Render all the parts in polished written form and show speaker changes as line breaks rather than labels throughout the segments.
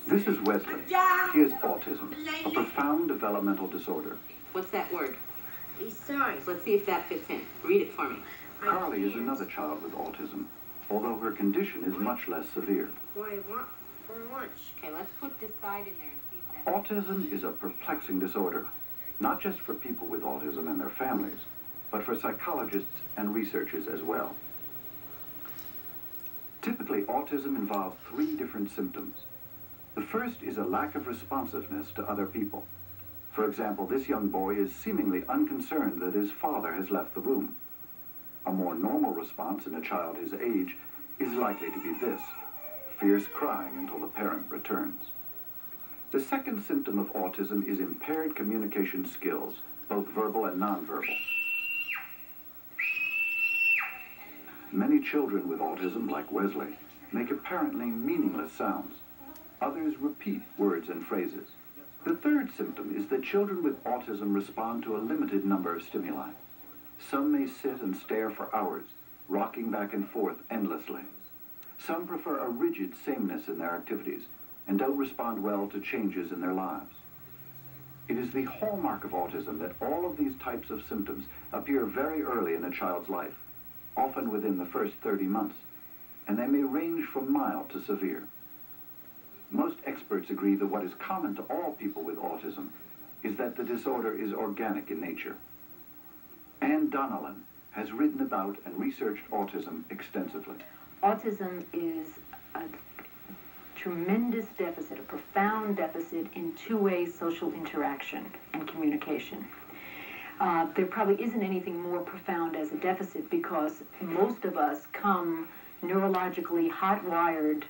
This is Wesley. He has autism, a profound developmental disorder.
What's that word?
Sorry.
Let's see if that fits in. Read it for me.
Carly is another child with autism, although her condition is much less severe.
What I want for lunch.
Okay, let's put decide in there and see if that...
Autism is a perplexing disorder, not just for people with autism and their families, but for psychologists and researchers as well. Typically, autism involves 3 different symptoms. The first is a lack of responsiveness to other people. For example, this young boy is seemingly unconcerned that his father has left the room. A more normal response in a child his age is likely to be this: fierce crying until the parent returns. The second symptom of autism is impaired communication skills, both verbal and nonverbal. Many children with autism, like Wesley, make apparently meaningless sounds. Others repeat words and phrases. The third symptom is that children with autism respond to a limited number of stimuli. Some may sit and stare for hours, rocking back and forth endlessly. Some prefer a rigid sameness in their activities and don't respond well to changes in their lives. It is the hallmark of autism that all of these types of symptoms appear very early in a child's life, often within the first 30 months, and they may range from mild to severe. Most experts agree that what is common to all people with autism is that the disorder is organic in nature. Anne Donnellan has written about and researched autism extensively.
Autism is a tremendous deficit, a profound deficit in two-way social interaction and communication. There probably isn't anything more profound as a deficit because most of us come neurologically hot-wired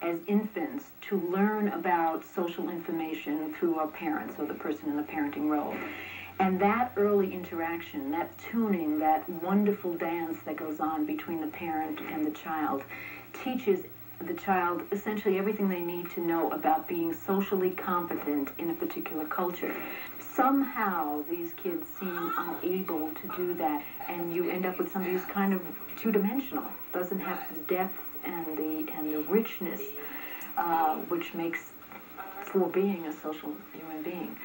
as infants to learn about social information through our parents or the person in the parenting role. And that early interaction, that tuning, that wonderful dance that goes on between the parent and the child teaches the child essentially everything they need to know about being socially competent in a particular culture. Somehow these kids seem unable to do that, and you end up with somebody who's kind of two-dimensional, doesn't have the depth and the richness which makes for being a social human being.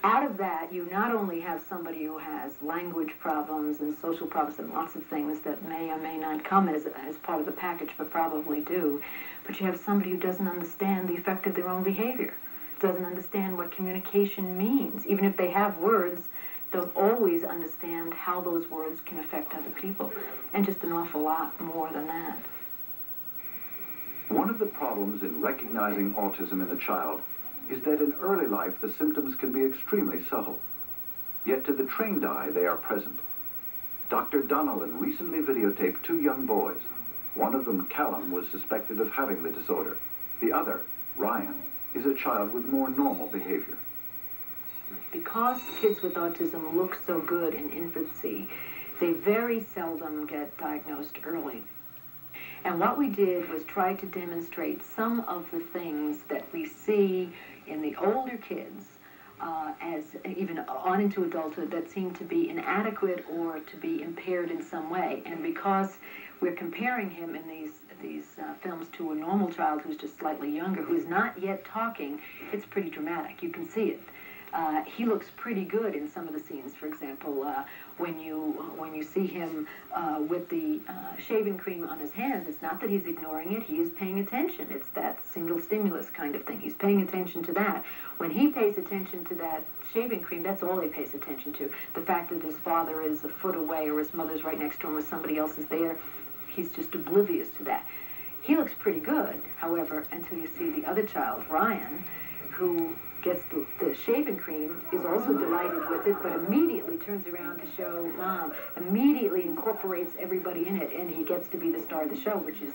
Out of that, you not only have somebody who has language problems and social problems and lots of things that may or may not come as part of the package, but probably do, but you have somebody who doesn't understand the effect of their own behavior, doesn't understand what communication means. Even if they have words, don't always understand how those words can affect other people, and just an awful lot more than that.
One of the problems in recognizing autism in a child is that in early life the symptoms can be extremely subtle. Yet to the trained eye they are present. Dr. Donnellan recently videotaped 2 young boys. One of them, Callum, was suspected of having the disorder. The other, Ryan, is a child with more normal behavior.
Because kids with autism look so good in infancy, they very seldom get diagnosed early. And what we did was try to demonstrate some of the things that we see in the older kids as even on into adulthood that seem to be inadequate or to be impaired in some way. And because we're comparing him in these films to a normal child who's just slightly younger, who's not yet talking, it's pretty dramatic. You can see it. He looks pretty good in some of the scenes. For example, when you see him with the shaving cream on his hands, it's not that he's ignoring it. He is paying attention. It's that single stimulus kind of thing. He's paying attention to that. When he pays attention to that shaving cream, that's all he pays attention to. The fact that his father is a foot away or his mother's right next to him or somebody else is there, he's just oblivious to that. He looks pretty good, however, until you see the other child, Ryan, who gets the shaving cream, is also delighted with it, but immediately turns around to show Mom, immediately incorporates everybody in it, and he gets to be the star of the show, which is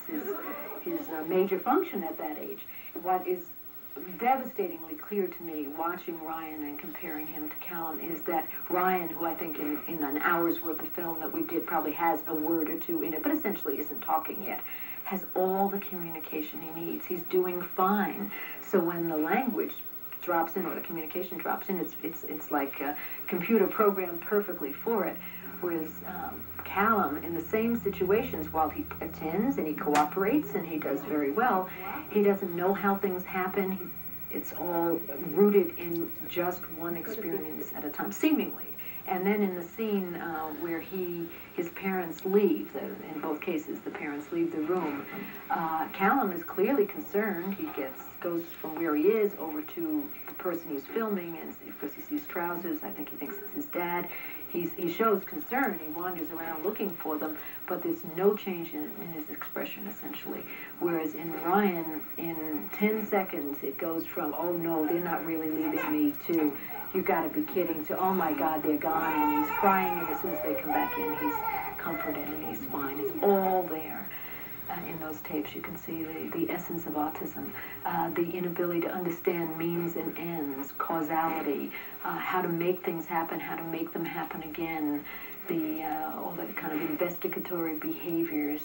his major function at that age. What is devastatingly clear to me watching Ryan and comparing him to Callum is that Ryan, who I think in an hour's worth of film that we did probably has a word or two in it, but essentially isn't talking yet, has all the communication he needs. He's doing fine. So when the language drops in or the communication drops in, it's like a computer programmed perfectly for it. Whereas Callum, in the same situations, while he attends and he cooperates and he does very well, he doesn't know how things happen. It's all rooted in just one experience at a time, seemingly. And then in the scene where his parents leave, in both cases the parents leave the room, Callum is clearly concerned. He goes from where he is over to the person who's filming, and of course he sees trousers. I think he thinks it's his dad. He shows concern. He wanders around looking for them, but there's no change in his expression, essentially. Whereas in Ryan, in 10 seconds, it goes from, oh no, they're not really leaving me, to, you gotta be kidding, to, oh my God, they're gone, and he's crying, and as soon as they come back in, he's comforted and he's fine. It's all there. In those tapes, you can see the essence of autism, the inability to understand means and ends, causality, how to make things happen, how to make them happen again, all the kind of investigatory behaviors,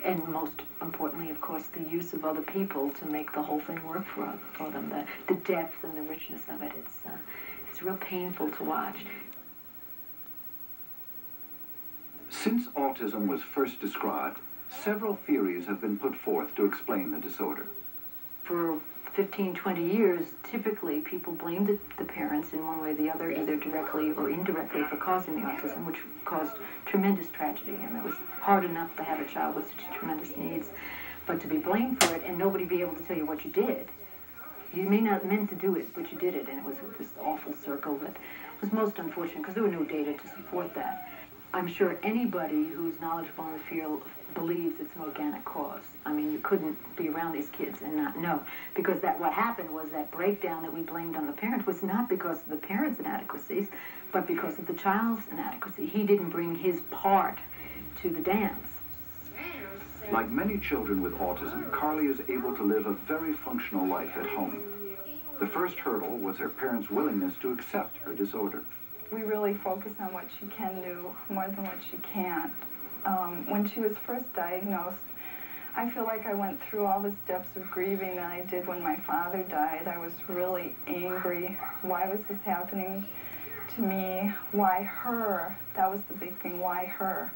and most importantly, of course, the use of other people to make the whole thing work for them, the depth and the richness of it. It's real painful to watch.
Since autism was first described, several theories have been put forth to explain the disorder.
For 15, 20 years, typically people blamed the parents in one way or the other, either directly or indirectly, for causing the autism, which caused tremendous tragedy. And it was hard enough to have a child with such tremendous needs, but to be blamed for it and nobody be able to tell you what you did. You may not have meant to do it, but you did it, and it was this awful circle that was most unfortunate because there were no data to support that. I'm sure anybody who's knowledgeable in the field believes it's an organic cause. I mean, you couldn't be around these kids and not know, because what happened was that breakdown that we blamed on the parent was not because of the parents' inadequacies, but because of the child's inadequacy. He didn't bring his part to the dance.
Like many children with autism, Carly is able to live a very functional life at home. The first hurdle was her parents' willingness to accept her disorder.
We really focus on what she can do more than what she can't. When she was first diagnosed, I feel like I went through all the steps of grieving that I did when my father died. I was really angry. Why was this happening to me? Why her? That was the big thing, why her?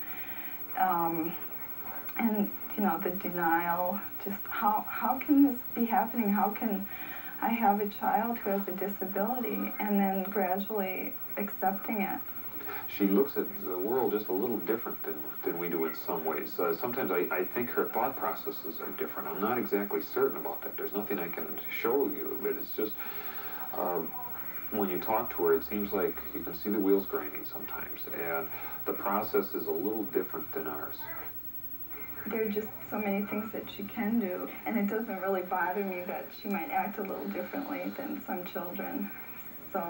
And, you know, the denial, just how can this be happening? How can I have a child who has a disability? And then gradually accepting it.
She looks at the world just a little different than we do in some ways. Sometimes I think her thought processes are different. I'm not exactly certain about that. There's nothing I can show you, but it's just, when you talk to her, it seems like you can see the wheels grinding sometimes, and the process is a little different than ours.
There are just so many things that she can do, and it doesn't really bother me that she might act a little differently than some children. So,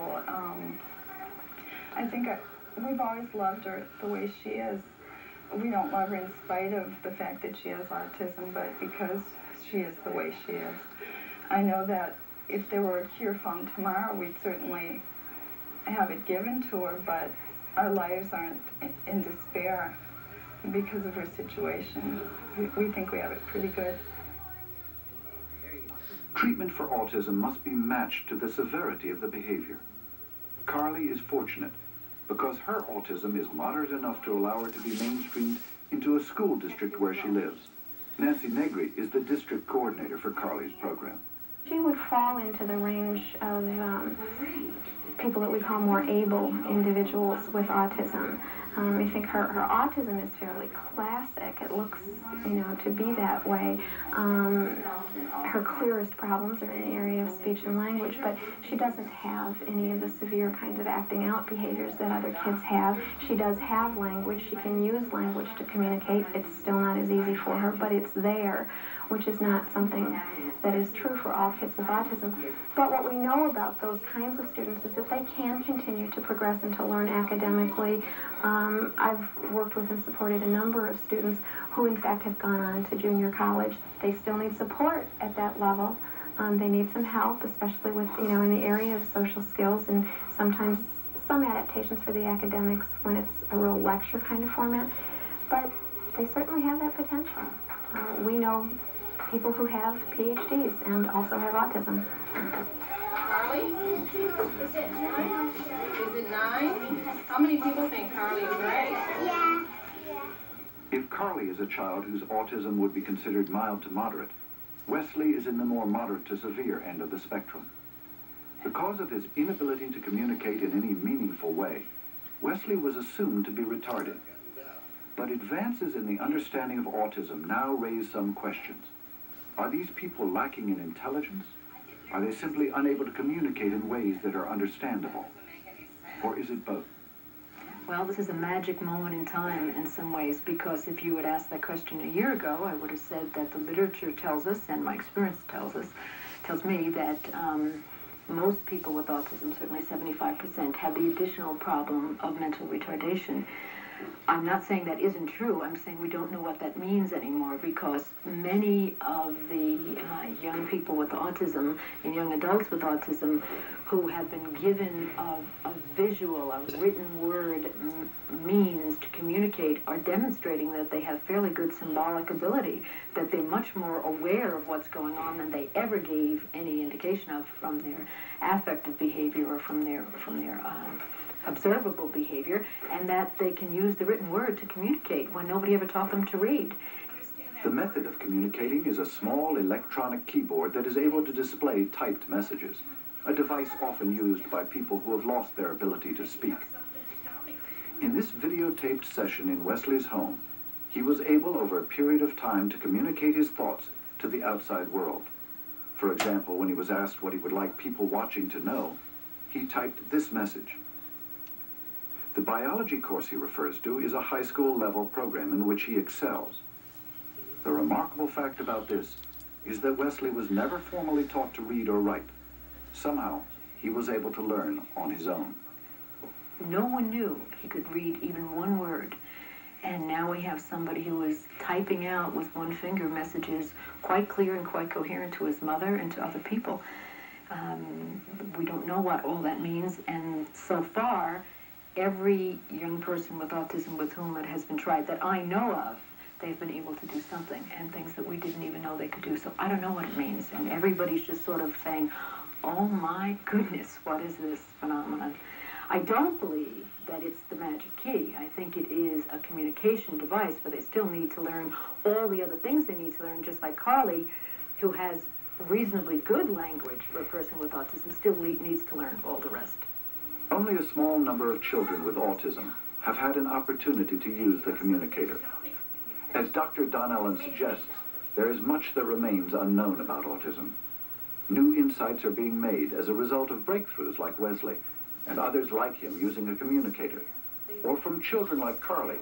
I think we've always loved her the way she is. We don't love her in spite of the fact that she has autism, but because she is the way she is. I know that if there were a cure found tomorrow, we'd certainly have it given to her, but our lives aren't in despair because of her situation. We think we have it pretty good.
Treatment for autism must be matched to the severity of the behavior. Carly is fortunate because her autism is moderate enough to allow her to be mainstreamed into a school district where she lives. Nancy Negri is the district coordinator for Carly's program.
She would fall into the range of people that we call more able individuals with autism. I think her autism is fairly classic. It looks, to be that way. Her clearest problems are in the area of speech and language, but she doesn't have any of the severe kinds of acting out behaviors that other kids have. She does have language. She can use language to communicate. It's still not as easy for her, but it's there, which is not something that is true for all kids with autism. But what we know about those kinds of students is that they can continue to progress and to learn academically. I've worked with and supported a number of students who in fact have gone on to junior college. They still need support at that level. They need some help, especially with, in the area of social skills, and sometimes some adaptations for the academics when it's a real lecture kind of format. But they certainly have that potential. We know people who have PhDs and also have autism.
Carly? Is it 9? Is it 9? How many people think Carly is right?
If Carly is a child whose autism would be considered mild to moderate, Wesley is in the more moderate to severe end of the spectrum. Because of his inability to communicate in any meaningful way, Wesley was assumed to be retarded. But advances in the understanding of autism now raise some questions. Are these people lacking in intelligence? Are they simply unable to communicate in ways that are understandable? Or is it both?
Well, this is a magic moment in time in some ways, because if you had asked that question a year ago, I would have said that the literature tells us, and my experience tells me that most people with autism, certainly 75%, have the additional problem of mental retardation. I'm not saying that isn't true. I'm saying we don't know what that means anymore, because many of the young people with autism and young adults with autism who have been given a visual, a written word means to communicate are demonstrating that they have fairly good symbolic ability, that they're much more aware of what's going on than they ever gave any indication of from their affective behavior or from their observable behavior, and that they can use the written word to communicate when nobody ever taught them to read.
The method of communicating is a small electronic keyboard that is able to display typed messages, a device often used by people who have lost their ability to speak. In this videotaped session in Wesley's home, he was able over a period of time to communicate his thoughts to the outside world. For example, when he was asked what he would like people watching to know, he typed this message. The biology course he refers to is a high school level program in which he excels. The remarkable fact about this is that Wesley was never formally taught to read or write. Somehow, he was able to learn on his own.
No one knew he could read even one word. And now we have somebody who is typing out with one finger messages quite clear and quite coherent to his mother and to other people. We don't know what all that means, and so far, every young person with autism with whom it has been tried that I know of, they've been able to do something, and things that we didn't even know they could do. So I don't know what it means, and everybody's just sort of saying, oh my goodness, what is this phenomenon? I don't believe that it's the magic key. I think it is a communication device, but they still need to learn all the other things they need to learn, just like Carly, who has reasonably good language for a person with autism, still needs to learn all the rest.
Only a small number of children with autism have had an opportunity to use the communicator. As Dr. Don Allen suggests, there is much that remains unknown about autism. New insights are being made as a result of breakthroughs like Wesley and others like him using a communicator, or from children like Carly,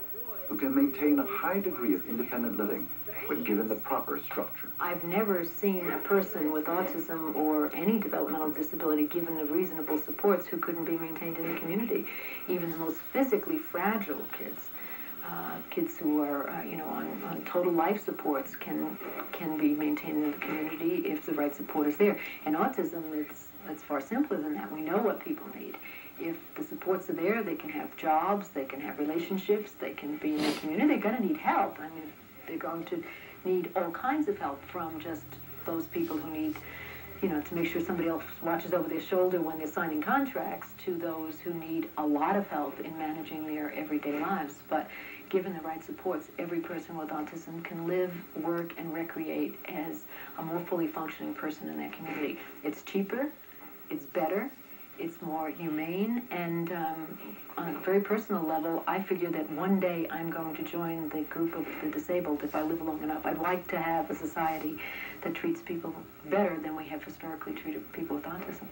who can maintain a high degree of independent living when given the proper structure.
I've never seen a person with autism or any developmental disability given the reasonable supports who couldn't be maintained in the community. Even the most physically fragile kids, kids who are on total life supports can be maintained in the community if the right support is there. And autism, it's far simpler than that. We know what people need. If the supports are there, they can have jobs, they can have relationships, they can be in the community. They're going to need help. I mean, they're going to need all kinds of help, from just those people who need, to make sure somebody else watches over their shoulder when they're signing contracts, to those who need a lot of help in managing their everyday lives. But given the right supports, every person with autism can live, work, and recreate as a more fully functioning person in that community. It's cheaper, it's better, it's more humane, and on a very personal level, I figure that one day I'm going to join the group of the disabled if I live long enough. I'd like to have a society that treats people better than we have historically treated people with autism.